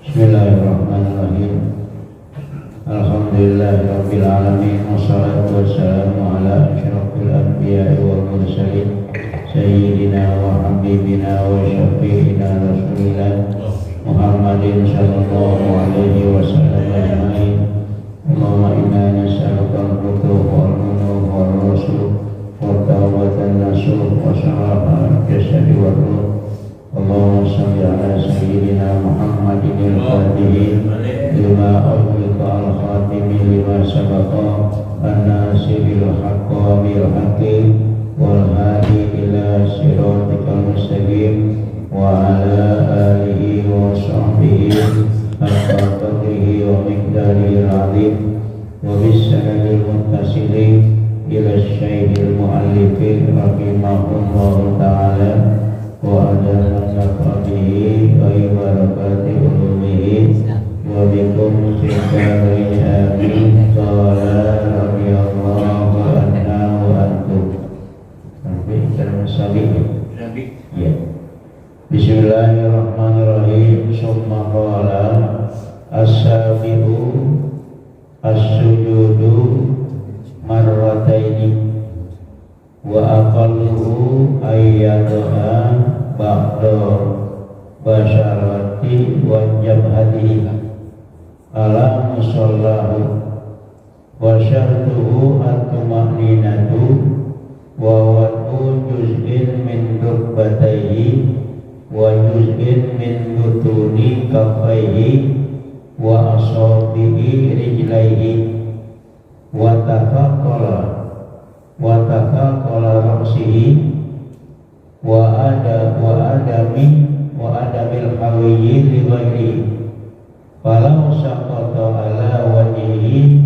Bismillahirrahmanirrahim. Alhamdulillahirabbil alamin wassalatu wassalamu ala asyrafil anbiya'i wal mursalin sayyidina wa habibina wa syafi'ina rasulillah Muhammadin sallallahu alaihi wasallam ajma'in. Allahumma inna nas'aluka al-huda wal munah wal rasul wa tawbatan nasuh wa salaha jasadi wa ruh. Allahumma salli ala sayyidina Muhammadin al-fatihi lima ughliqa al-khatimi lima sabaqa an-nasiril haqqa bil haqqi wal hadi ila siratikal mustaqim wa ala alihi wa sahbihi haqqa qadrihi wa miqdarihil azim wa bisanadil muttasilin ila syaikhil mu'allifin rahimahullahu ta'ala wa adaman nafa'bihi wa ibarakati ulumihi wa bikum sikarain amin qala radiyallahu anna wa antum. Sampai kita sabi ya. Bismillahirrahmanirrahim. Summa qala as-sabihu as-sujudu marrataini wa aqalluhu ayyadaha ba'da basyarati wa jabhatihi ala musallahu wa syartuhu at-tuma'ninatu wa wad'u juz'in min rukbatayhi wa juz'in min butuni kaffayhi wa asabihi rijlaihi wa tafaqala ra'sihi wa adamil hawiyyi li ghairihi falau saqata ala wajhihi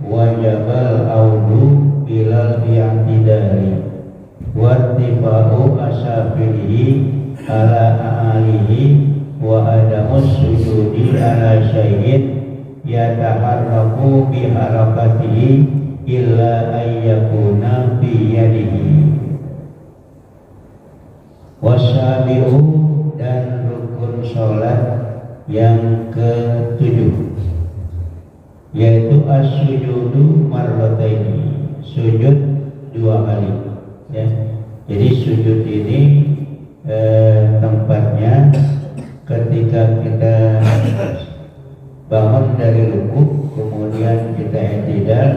wajabal audu bilal i'tidali wa tifa'u asafirihi ala a'alihi wa adamus sujudi ala syai'in yataharraku biharakatihi illa ayyakuna biyadihi. Wasabi'u, dan rukun sholat yang ketujuh yaitu as-sujudu marrataini, sujud dua kali ya. Jadi sujud ini tempatnya ketika kita bangun dari rukuk, kemudian kita i'tidal,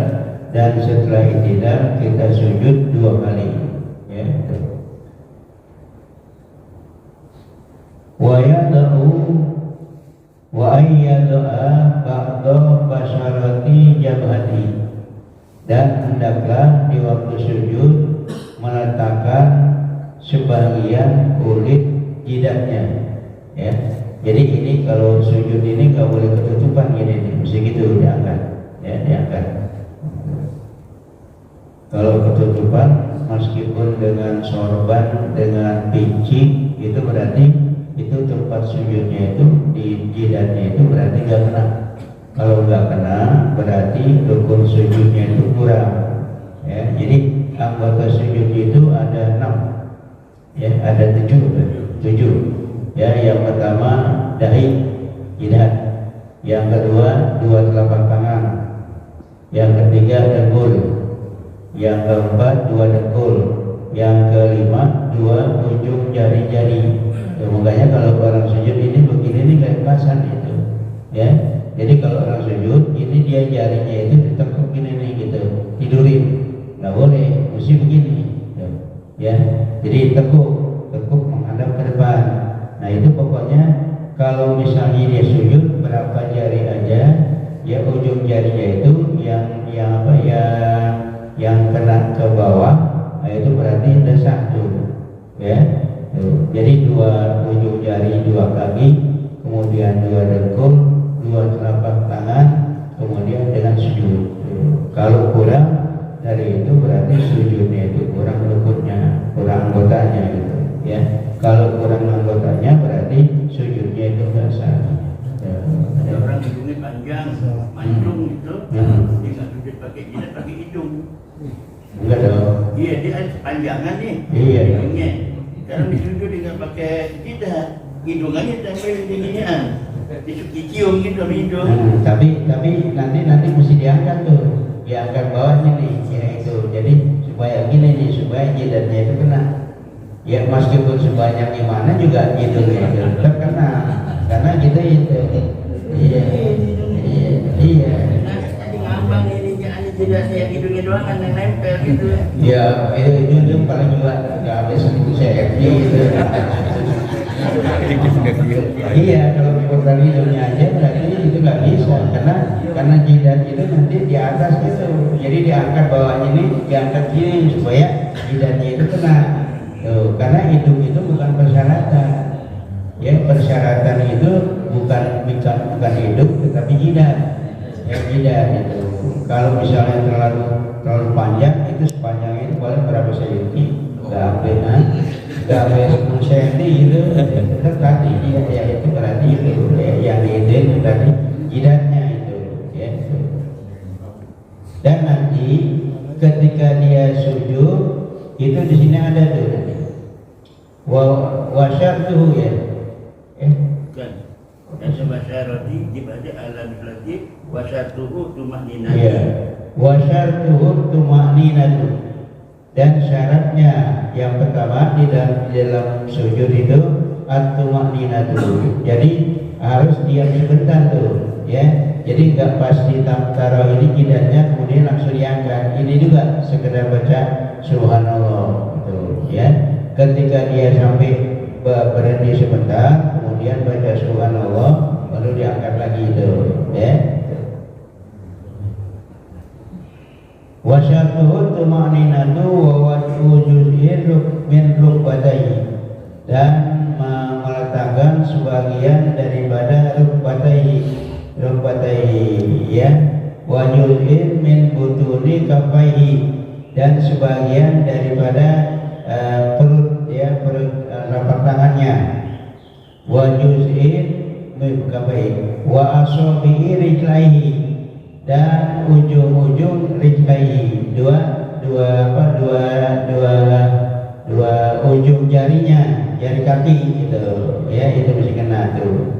dan setelah i'tidal kita sujud dua kali ya. Wa yada'u wa ayyada'a ba'da basyarati jabhati, dan hendaklah di waktu sujud meletakkan sebagian kulit jidatnya ya. Jadi ini kalau sujud ini nggak boleh ketutupan gini nih, mesti gitu diangkat ya, diangkat. Kalau ketutupan meskipun dengan sorban, dengan pincik, itu berarti itu tempat sujudnya itu di jidatnya itu berarti nggak kena. Kalau nggak kena berarti rukun sujudnya itu kurang ya. Jadi anggota sujud itu ada 6 ya, ada 7 ya. Yang pertama dahi, jidat. Yang kedua dua telapak tangan. Yang ketiga dengkul. Yang keempat dua dengkul. Yang kelima dua ujung jari-jari. Makanya kalau orang sujud ini begini nih kayak pasan itu ya. Jadi kalau orang sujud ini dia jarinya itu ditekuk gini nih gitu, tidurin nggak boleh, mesti begini ya. Jadi tekuk menghadap ke depan. Nah itu pokoknya kalau misalnya dia sujud berapa jari aja ya, ujung jarinya itu yang kena ke bawah, nah itu berarti ada 1 ya. Jadi 2 ujung jari, 2 kaki, kemudian 2 dengkul, 2 telapak tangan, kemudian dengan sujud. Kalau kurang dari itu berarti sujudnya itu kurang rukunnya, kurang anggotanya gitu ya. Kalau kurang anggotanya berarti sujudnya itu nggak sah. Ada orang hidungnya panjang, mancung gitu, dia nggak sujud pakai jidat, pakai hidung. Enggak dong. Iya, dia panjangan nih. Iya. Sekarang disujud dengan pakai jidat, hidungannya sampai tingginya. dicium gitu hidung. Tapi nanti mesti diangkat tuh, diangkat bawahnya nih, ya itu. Jadi supaya gini nih, supaya jidatnya itu kena. Ya meskipun sebanyak gimana juga hidungnya itu tetap kena, karena kita itu. Iya. Jadi ngambang ini jidatnya hidungnya doang kan yang nempel gitu. Ya itu paling juga nggak habis CFD gitu. Iya, kalau bukan hidungnya aja berarti itu nggak bisa, karena jidat itu nanti di atas gitu, jadi diangkat bawahnya ini, diangkat gini supaya jidatnya itu kena. Tuh, karena hidung itu bukan persyaratan, ya persyaratan itu bukan hidung tetapi jidat, ya jidat itu. Kalau misalnya terlalu panjang, itu sepanjangnya itu paling berapa senti? Nggak sampai 10 senti gitu. Tadi ya itu berarti itu ya, yang itu berarti jidatnya itu, ya. Dan nanti ketika dia sujud itu di sini ada tuh wasyartuhu ya. Dan sebasyarati dibaca alam lagi wasyartuhu tumaninatu. Iya. Wasyartuhu tumaninatu. Dan syaratnya yang pertama di dalam sujud itu at-tumaninatu. Jadi harus diam sebentar tuh, ya. Jadi nggak pas ditaruh ini jidatnya kemudian langsung diangkat. Ini juga sekedar baca subhanallah gitu, ya. Ketika dia sampai berhenti sebentar, kemudian baca subhanallah, baru diangkat lagi itu, ya. Wasyatuhu tumaninatu wa wad'u juz'in min rukbatayhi, dan meletakkan sebagian daripada rukbatayhi, ya, wa juz'in min butuni kafaihi, dan sebagian daripada perut, ya, perut telapak tangannya, wa juz'in min kafaihi wa asabihi rijlaihi, dan ujung-ujung rijlaihi, dua ujung jarinya, jari kaki gitu, ya, itu mesti kena tuh,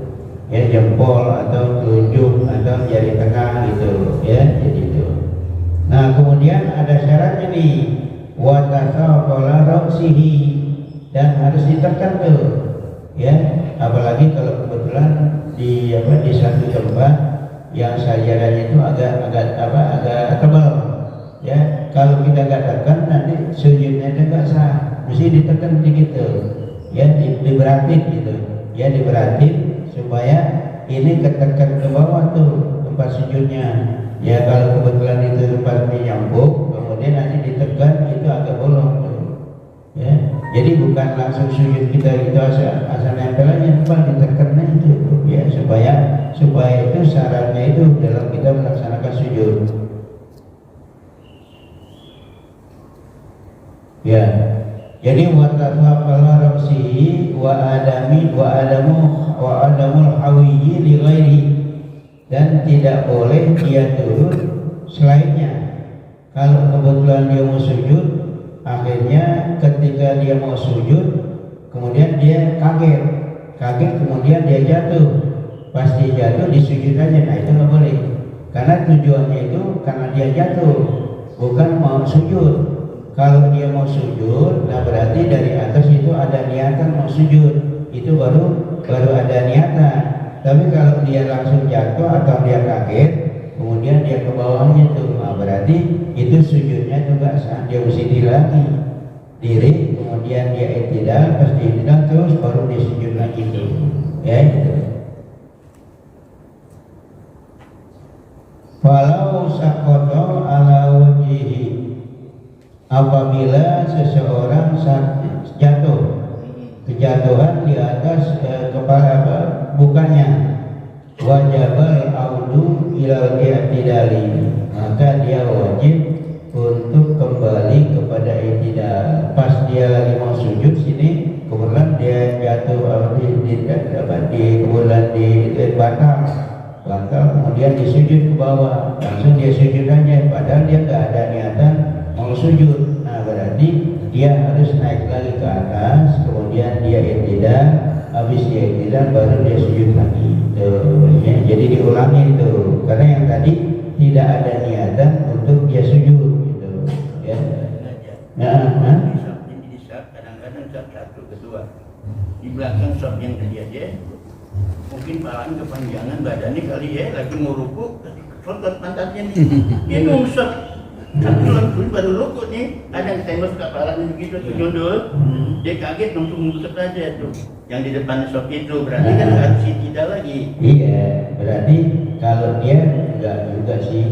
ya, jempol atau telunjuk atau jari tengah gitu, ya, jadi itu. Nah kemudian ada syaratnya nih, wa tasaqala ra'sihi, dan harus ditekan tuh, ya, apalagi kalau kebetulan di satu tempat yang sajadahnya itu agak tebal, ya. Kalau kita nggak tekan nanti sujudnya itu nggak sah, mesti ditekan begitu, ya, diberatin gitu, ya, diberatin supaya ini ketekan ke bawah tuh tempat sujudnya, ya. Kalau kebetulan itu tempatnya nyambung, kemudian nanti ditekan, itu agak bolong tuh, ya. Jadi bukan langsung sujud kita itu asal nempel aja, ditekan itu, ya, supaya itu syaratnya itu dalam kita melaksanakan sujud, ya. Jadi watafaqala ra'sihi wa adamul hawiyyi li ghairihi, dan tidak boleh dia turun selainnya. Kalau kebetulan dia mau sujud, akhirnya ketika dia mau sujud kemudian dia kaget kemudian dia jatuh, pasti jatuh disujud aja. Nah itu nggak boleh, karena tujuannya itu karena dia jatuh, bukan mau sujud. Kalau dia mau sujud, nah berarti dari atas itu ada niatan mau sujud, itu baru ada niatan. Tapi kalau dia langsung jatuh atau dia kaget kemudian dia ke bawahnya tuh, nah berarti itu sujudnya itu nggak sah, dia mesti diri, kemudian dia i'tidal, pas i'tidal terus baru dia sujud lagi tuh, ya itu. Falau saqata ala wajhihi, apabila seseorang jatuh, kejatuhan di atas kepala bukannya, wajibal audu ilal i'tidali, maka dia wajib untuk kembali kepada i'tidal. Pas dia lagi mau sujud sini, kemudian dia jatuh kemudian di bantal, kemudian disujud ke bawah, langsung dia sujud aja, padahal dia nggak ada niatan mau sujud. Nah berarti dia harus naik lagi ke atas, kemudian dia i'tidal, habis dia i'tidal baru dia sujud lagi tuh. ulangi itu, karena yang tadi tidak ada niatan untuk dia sujud gitu, ya. Nah, Di sab kadang-kadang sab satu kedua di belakang sab yang tadi aja mungkin palang kepanjangan badannya kali ya lagi mau ruku kontot pantatnya nih dia nusuk satu langsung baru ruku nih ada yang tembus kepalanya begitu tuh nyundul dia kaget langsung nusuk aja tuh yang di depan sab itu berarti kan harus tidak lagi. Iya, berarti kalau dia enggak juga sih.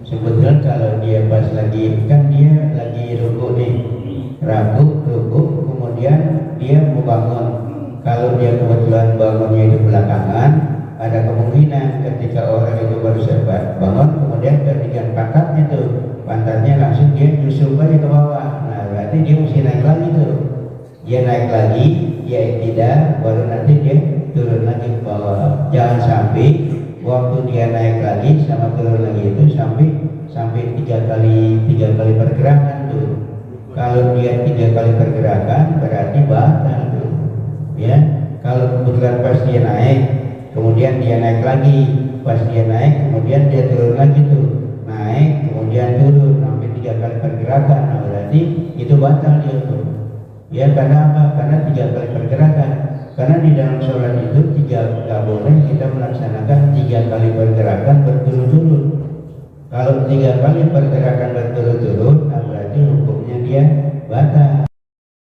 Sebetulnya kalau dia pas lagi, kan dia lagi ruku nih, ruku, kemudian dia mau bangun. Kalau dia kebetulan bangunnya itu belakangan, ada kemungkinan ketika orang itu baru bangun, kemudian ketika pantatnya langsung dia nyusup aja ke bawah. Nah, berarti dia mesti naik lagi tuh. Dia naik lagi, dia tidak, baru nanti dia turun lagi ke bawah. Jangan sampai waktu dia naik lagi sama turun lagi itu sampai tiga kali pergerakan tuh. Kalau dia 3 kali pergerakan berarti batal tuh, ya. Kalau kebetulan pas dia naik, kemudian dia naik lagi, pas dia naik, kemudian dia turun lagi tuh, naik, kemudian turun sampai 3 kali pergerakan, nah berarti itu batal dia tuh. Ya karena apa? Karena 3 kali pergerakan. Karena di dalam sholat itu tidak boleh kita melaksanakan 3 kali pergerakan berturut-turut. Kalau 3 kali pergerakan berturut-turut, nah berarti hukumnya dia batal.